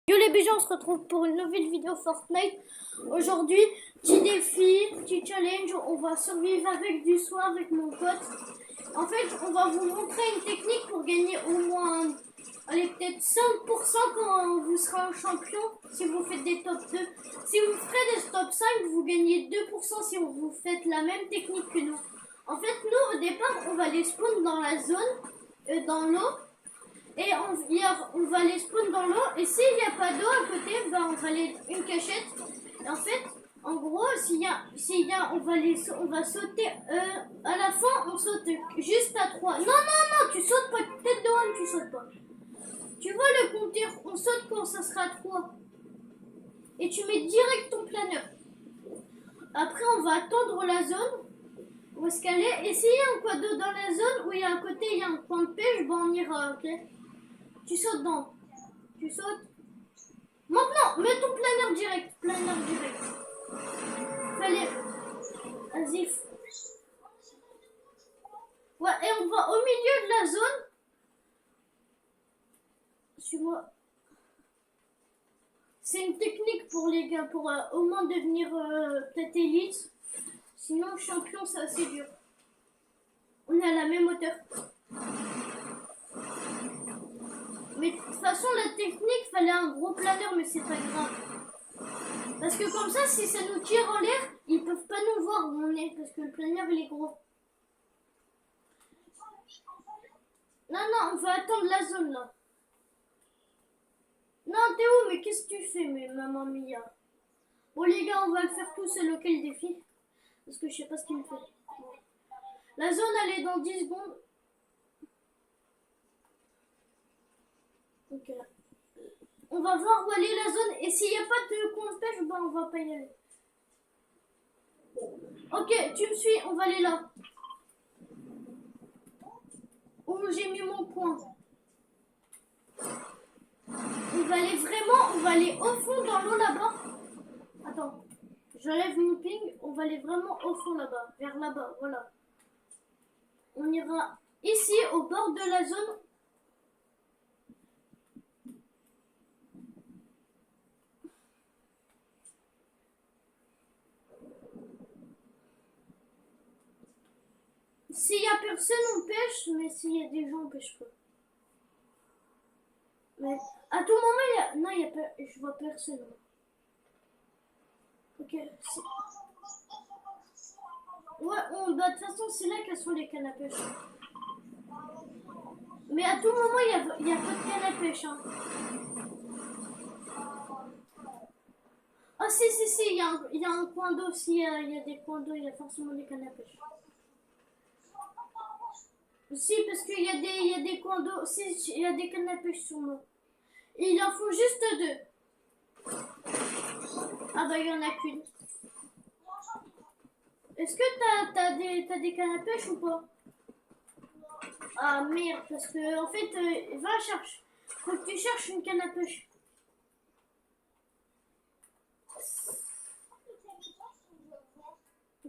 Yo les BG, on se retrouve pour une nouvelle vidéo Fortnite. Aujourd'hui, petit défi, petit challenge, on va survivre avec du soin avec mon pote. En fait, on va vous montrer une technique pour gagner au moins, allez, peut-être 5% quand vous serez un champion, si vous faites des top 2. Si vous ferez des top 5, vous gagnez 2% si vous faites la même technique que nous. En fait, nous, au départ, on va les spawn dans la zone, dans l'eau. Et on va les spawn dans l'eau. Et s'il n'y a pas d'eau à côté, ben on va les une cachette. Et en fait, en gros, on va sauter. À la fin, on saute juste à 3. Non, non, non, tu sautes pas. Tête de one, tu sautes pas. Tu vois le compteur, on saute quand ça sera à 3. Et tu mets direct ton planeur. Après, on va attendre la zone. Où est-ce qu'elle est? Et s'il y a un coin d'eau dans la zone, où il y a à côté, il y a un coin de pêche, ben on ira, ok? Tu sautes dans. Tu sautes. Maintenant, mets ton planeur direct. Planeur direct. Fallait. Vas-y. Ouais, et on va au milieu de la zone. Suis-moi. C'est une technique pour les gars, pour au moins devenir peut-être élite. Sinon, champion, c'est assez dur. On est à la même hauteur. Mais de toute façon, la technique, fallait un gros planeur, mais c'est pas grave. Parce que comme ça, si ça nous tire en l'air, ils peuvent pas nous voir où on est, parce que le planeur, il est gros. Non, non, on va attendre la zone, là. Non, Théo, mais qu'est-ce que tu fais, mais maman mia? Bon, les gars, on va le faire tous, c'est lequel défi? Parce que je sais pas ce qu'il me fait. Bon. La zone, elle est dans 10 secondes. Donc, on va voir où elle est la zone. Et s'il n'y a pas de coin de pêche, ben on va pas y aller. Ok, tu me suis, on va aller là. Où j'ai mis mon point. On va aller au fond dans l'eau là-bas. Attends, j'enlève mon ping. On va aller vraiment au fond là-bas, vers là-bas, voilà. On ira ici, au bord de la zone. S'il y a personne, on pêche, mais s'il y a des gens, on pêche pas. Mais à tout moment, il y a... Non, il y a pas... Je vois personne. Ok. Ouais, bah, de toute façon, c'est là qu'elles sont les cannes à pêche. Mais à tout moment, il y a pas de canne à pêche. Hein. Ah, si, il y a un coin d'eau. S'il y a des coins d'eau, il y a forcément des cannes à pêche. Si, parce qu'il y a des coins d'eau. Si, il y a des cannes à pêche sur moi. Et il en faut juste 2. Ah bah, il y en a qu'une. Est-ce que t'as des cannes à pêche ou pas? Ah merde, parce que en fait, va chercher. Faut que tu cherches une canne à pêche.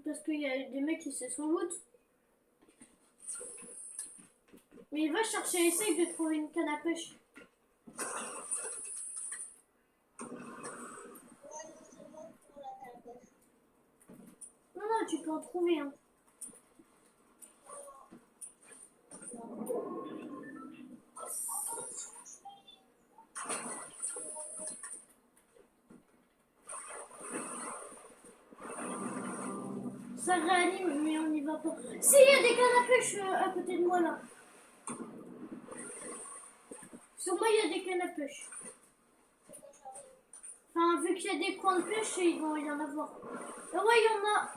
Parce qu'il y a des mecs qui se sont loot. Mais il va chercher, essaye de trouver une canne à pêche. Non, non, tu peux en trouver. Hein. Ça réanime, mais on n'y va pas. Si, il y a des cannes à pêche à côté de moi là. Sur moi, il y a des cannes à pêche. Enfin, vu qu'il y a des coins de pêche, il va y en avoir. Ah ouais, il y en a.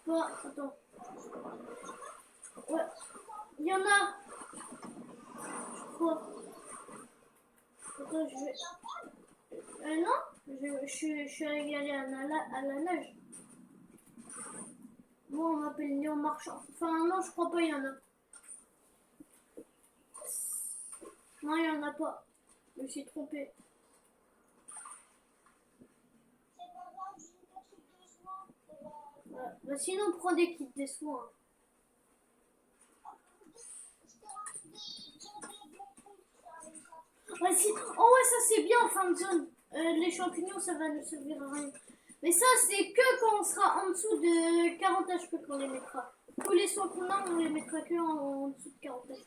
Bon, attends. Ouais, il y en a. Je crois. Attends, je vais. Non, je suis allé à la nage. Bon, on m'appelle Léon Marchand. Enfin, non, je crois pas, il y en a. Non, il y en a pas. Je me suis trompée. Bah, sinon, prends des kits des soins. Vas-y. Oh ouais, ça c'est bien en fin de zone. Les champignons, ça va ne servir à rien. Mais ça, c'est que quand on sera en dessous de 40 HP qu'on les mettra. Tous les soins qu'on a, on les mettra que en dessous de 40 HP.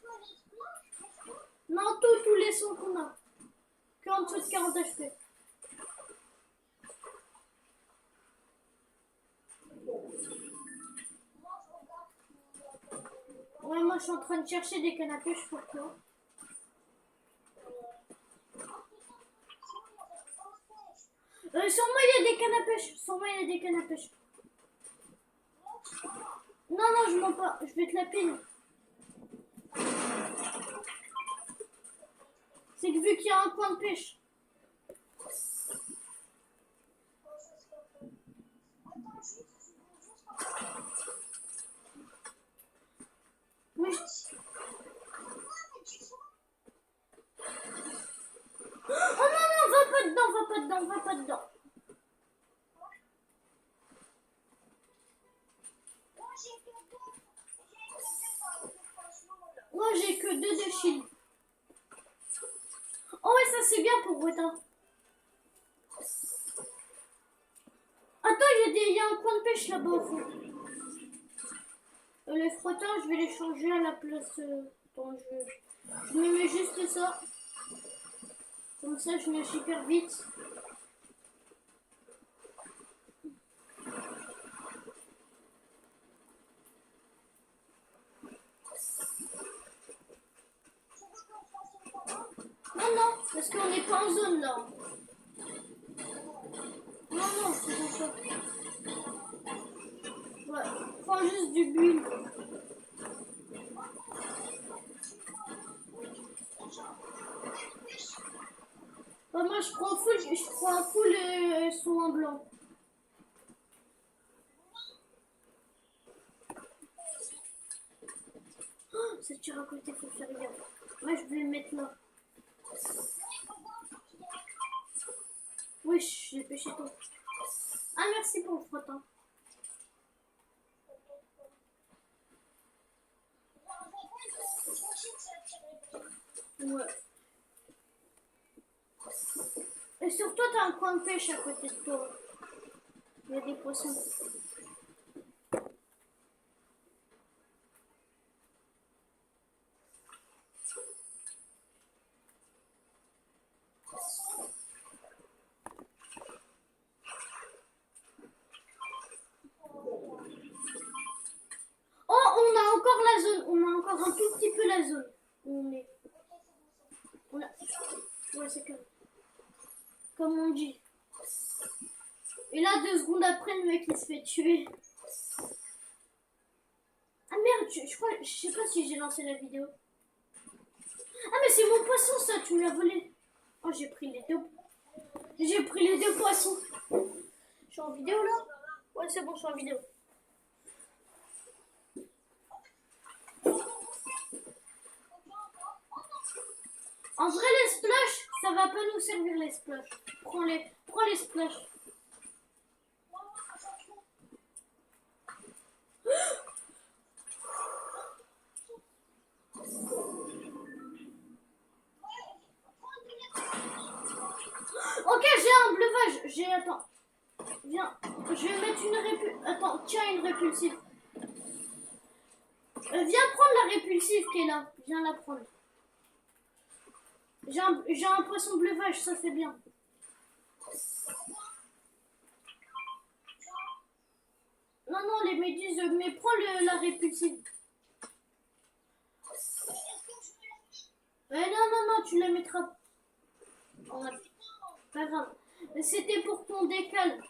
Non, tous les soins qu'on a. Que en dessous de 40 HP. Ouais, moi je suis en train de chercher des cannes à pêche pour toi. Sur moi il y a des cannes à pêche. Sur moi il y a des cannes à pêche. Non, non, je mens pas. Je vais te la pile. C'est que vu qu'il y a un coin de pêche. Oui. Oh non, non, va pas dedans, va pas dedans, va pas dedans. Moi j'ai que 2 de shield. Oh ouais, ça c'est bien pour Rotin. Attends, il y a un coin de pêche là-bas au fond. Les frottins, je vais les changer à la place. Attends, je me mets juste ça. Comme ça, je nage hyper vite. Non, non, parce qu'on n'est pas en zone là. Non, non, c'est pour ça. Ouais, prends juste du bulle. Bah, moi, je prends un full soin blanc. Oh, ça tire à côté, faut faire gaffe. Moi, je vais le mettre là. Oui, j'ai pêché tout. Ah, merci pour le frottin. Ouais. Et sur toi, t'as un coin de pêche à côté de toi. Il y a des poissons. Oh, on a encore la zone. On a encore un tout petit peu la zone. On est. On a... Ouais, c'est comme on dit. Et là, 2 secondes après, le mec il se fait tuer. Ah merde, je sais pas si j'ai lancé la vidéo. Ah mais c'est mon poisson ça, tu me l'as volé. Oh, j'ai pris les deux. J'ai pris les 2 poissons. Je suis en vidéo là? Ouais, c'est bon, je suis en vidéo. En vrai, les splash, ça va pas nous servir les splash. Prends les splash. Ok, j'ai un bleuvage. Attends. Viens. Je vais mettre une répulsive. Attends, tiens, une répulsive. Viens prendre la répulsive qui est là. Viens la prendre. J'ai un poisson bleuvage, ça c'est bien. Non, non, les méduses, mais prends la répulsive. Non, non, non, tu la mettras. Ouais, pas grave. C'était pour ton décal.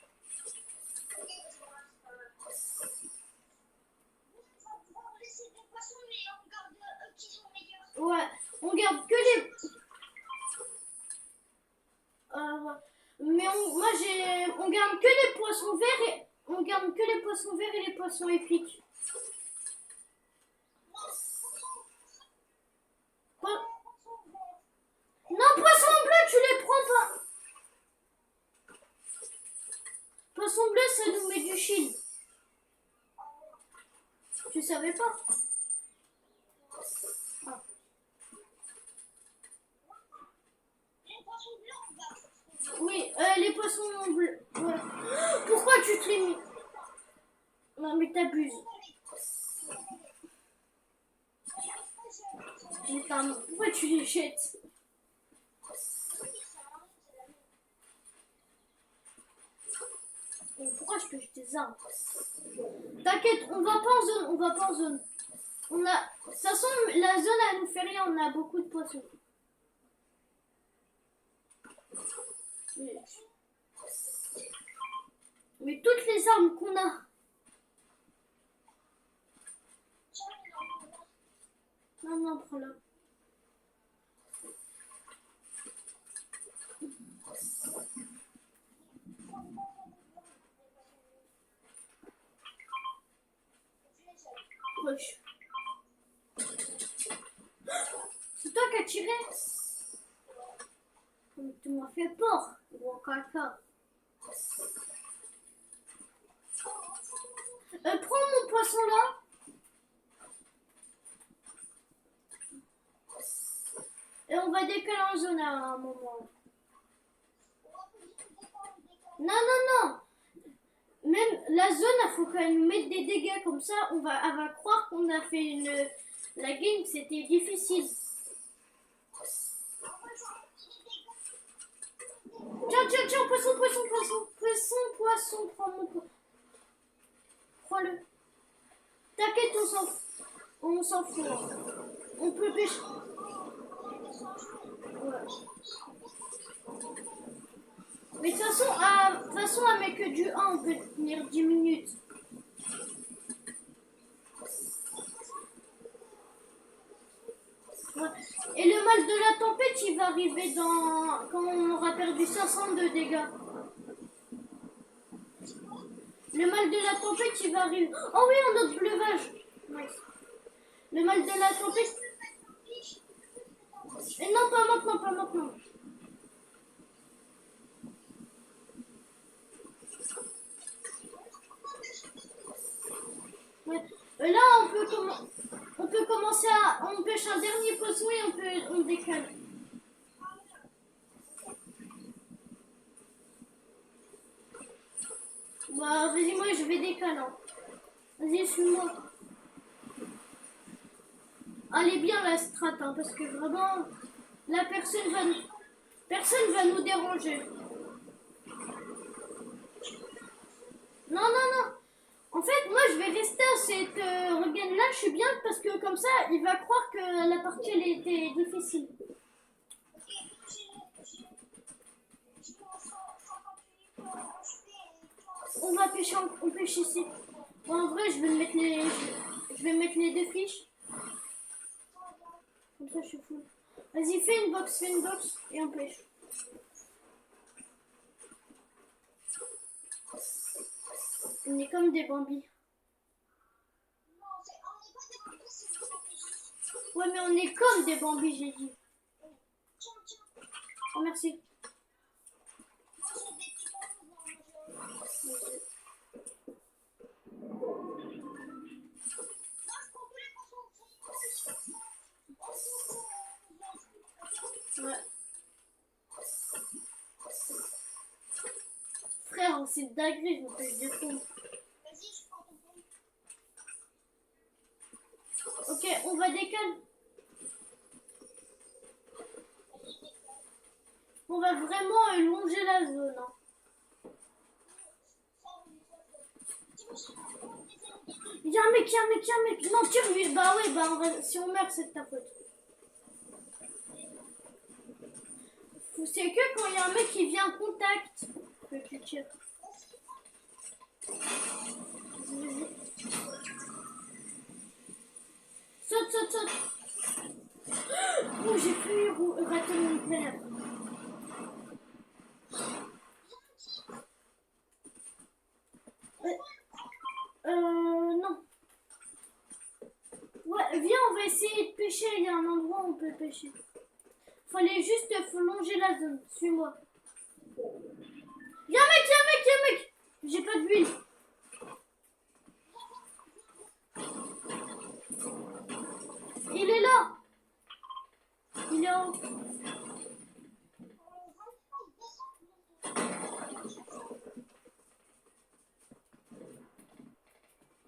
Ouais, on garde que les... ouais. Mais on garde que les poissons verts et... On garde que les poissons verts et les poissons épiques. Non, poisson bleu, tu les prends pas. Poisson bleu, ça nous met du shield. Tu savais pas? Ah. t'abuses. Putain, pourquoi tu les jettes? Pourquoi je pêche des arbres? T'inquiète, on va pas en zone, on va pas en zone. On a... De toute façon, la zone, elle nous fait rien, on a beaucoup de poissons. Mais toutes les armes qu'on a... Non, non, prends-la. Wesh. C'est toi qui as tiré? Tu m'as fait peur, gros caca. Prends mon poisson là. Et on va décaler en zone à un moment. Non, non, non. Même la zone, il faut quand même mettre des dégâts comme ça. Elle va croire qu'on a fait une... La game, c'était difficile. Tiens, tiens, tiens, poisson, poisson, poisson, poisson, poisson, prends mon poisson. Prends-le. T'inquiète, on s'en fout. On peut pêcher. Ouais. Mais de toute façon, avec du 1, on peut tenir 10 minutes. Ouais. Et le mal de la tempête, il va arriver quand on aura perdu 500 de dégâts. Le mal de la tempête, il va arriver. Oh oui, on a notre bleuvage. Nice. Le mal de la tempête. Et non, pas maintenant, pas maintenant. Ouais. Là, on peut commencer à... On pêche un dernier poisson et on décale. Bah, vas-y, moi, je vais décaler. Hein. Vas-y, suis-moi. Elle est bien, la strat, hein, parce que vraiment, la personne va nous déranger. Non, non, non. En fait, moi, je vais rester à cette regaine-là. Je suis bien parce que comme ça, il va croire que la partie, elle était difficile. On va pêcher, on pêche ici. Bon, en vrai, je vais mettre les deux fiches. Comme ça, je suis full. Vas-y, fais une box et on pêche. On est comme des bambis. Ouais, mais on est comme des bambis, j'ai dit. Oh, merci. Ouais. Frère, c'est dinguerie, je me pêche des ponts. Ok, on va décaler. On va vraiment longer la zone. Hein. Il y a un mec. Non, tire lui. Bah ouais, bah si on meurt, c'est de ta faute. C'est que quand il y a un mec qui vient en contact que tu tires. Saute. Oh, j'ai pu rater mon père. Non. Ouais, viens, on va essayer de pêcher. Il y a un endroit où on peut pêcher. Fallait juste longer la zone. Suis-moi. Y'a un mec. J'ai pas d'huile. Il est là. Il est en haut.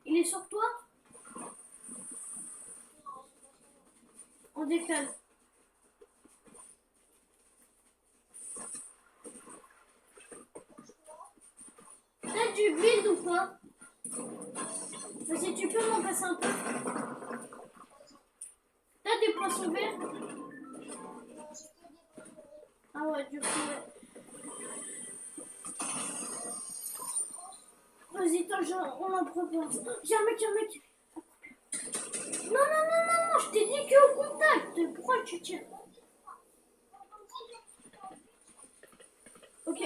Il est sur toi? On décale. T'as du build ou pas? Vas-y, tu peux m'en passer un peu? T'as des poissons verts? Ah ouais, du coup, ouais. Vas-y, attends, on en prépare. Y'a un mec, y'a un mec. Non, non, non, non, non, je t'ai dit que au contact. Pourquoi tu tires? Ok.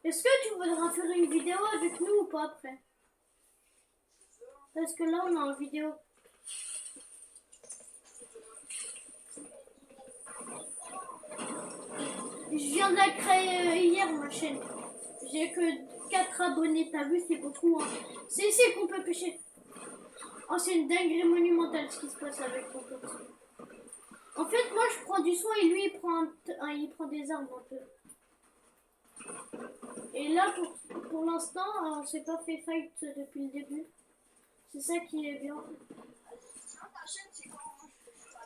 Est-ce que tu voudras faire une vidéo avec nous ou pas après? Parce que là, on est en vidéo. Je viens de la créer hier, ma chaîne. J'ai que 4 abonnés, t'as vu, c'est beaucoup. Hein. C'est ici qu'on peut pêcher. Oh, c'est une dinguerie monumentale ce qui se passe avec ton pote. En fait, moi, je prends du soin et lui, il prend des armes un peu. Et là, pour l'instant, on s'est pas fait fight depuis le début. C'est ça qui est bien.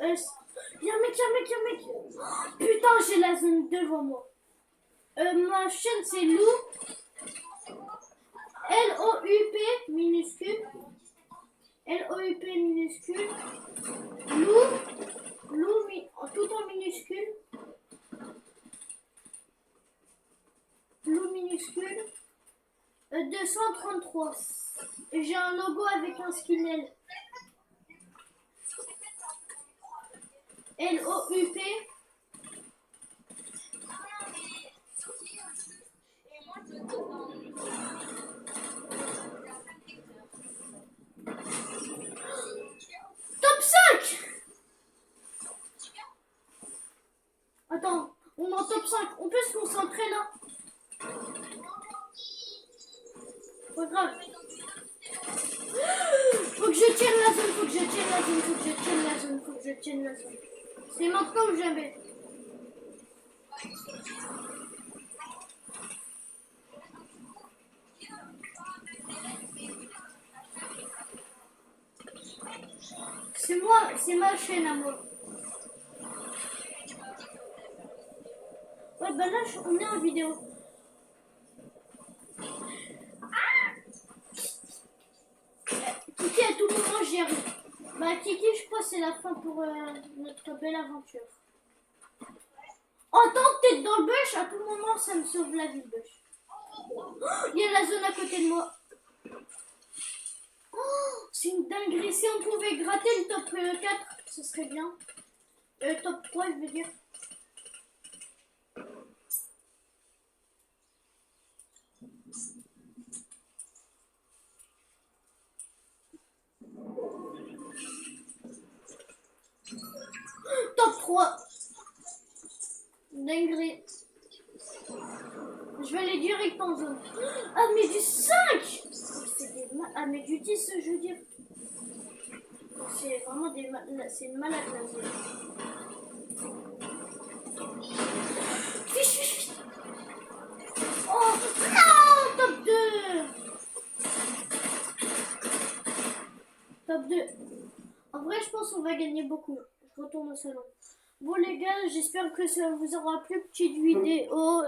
Y'a un mec, y'a un mec, y'a un mec. Oh, putain, j'ai la zone devant moi. Ma chaîne, c'est Lou. L-O-U-P minuscule. L-O-U-P minuscule. Lou. Tout en minuscule. Lou minuscule. 233. Et j'ai un logo avec un skinel. L-O-U-P. Top 5. Attends, on est en top 5. On peut se concentrer là. Pas grave. Faut que je tienne la zone, faut que je tienne la zone, faut que je tienne la zone, faut que je tienne la zone. C'est maintenant ou jamais. C'est moi, c'est ma chaîne à moi. Ouais, bah là, on est en vidéo. Kiki, à tout moment, j'y arrive. Bah, Kiki, je crois que c'est la fin pour notre belle aventure. En tant que t'es dans le bush, à tout moment, ça me sauve la vie, le bush. Il y a la zone à côté de moi. Oh, c'est une dinguerie. Si on pouvait gratter le top 4, ce serait bien. Top 3, je veux dire. Top 3. Dinguerie. Je vais aller direct en zone. Ah, mais du 5. Ah, mais du 10, je veux dire. C'est vraiment c'est une malade la zone. Oh non, top 2. Top 2. En vrai, je pense qu'on va gagner beaucoup. Je retourne au salon. Bon les gars, j'espère que ça vous aura plu. Petite vidéo